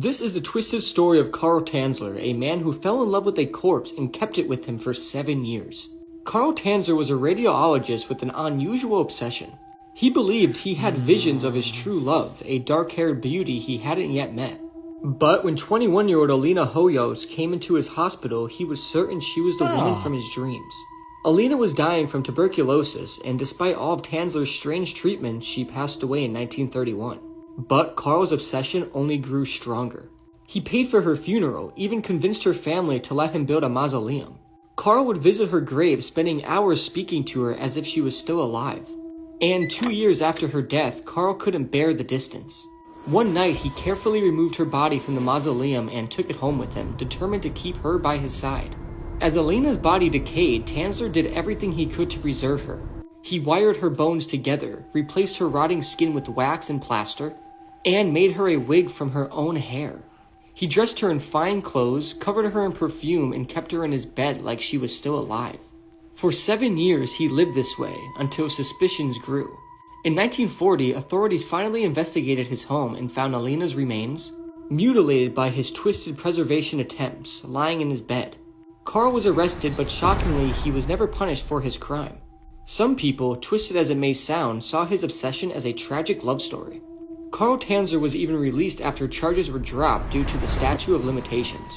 This is a twisted story of Carl Tanzler, a man who fell in love with a corpse and kept it with him for 7 years. Carl Tanzler was a radiologist with an unusual obsession. He believed he had visions of his true love, a dark-haired beauty he hadn't yet met. But when 21-year-old Alina Hoyos came into his hospital, he was certain she was the woman from his dreams. Alina was dying from tuberculosis, and despite all of Tanzler's strange treatments, she passed away in 1931. But Carl's obsession only grew stronger. He paid for her funeral, even convinced her family to let him build a mausoleum. Carl would visit her grave, spending hours speaking to her as if she was still alive. And 2 years after her death, Carl couldn't bear the distance. One night, he carefully removed her body from the mausoleum and took it home with him, determined to keep her by his side. As Alina's body decayed, Tanzler did everything he could to preserve her. He wired her bones together, replaced her rotting skin with wax and plaster, and made her a wig from her own hair. He dressed her in fine clothes, covered her in perfume, and kept her in his bed like she was still alive. For 7 years, he lived this way, until suspicions grew. In 1940, authorities finally investigated his home and found Alina's remains, mutilated by his twisted preservation attempts, lying in his bed. Carl was arrested, but shockingly, he was never punished for his crime. Some people, twisted as it may sound, saw his obsession as a tragic love story. Carl Tanzler was even released after charges were dropped due to the statute of limitations.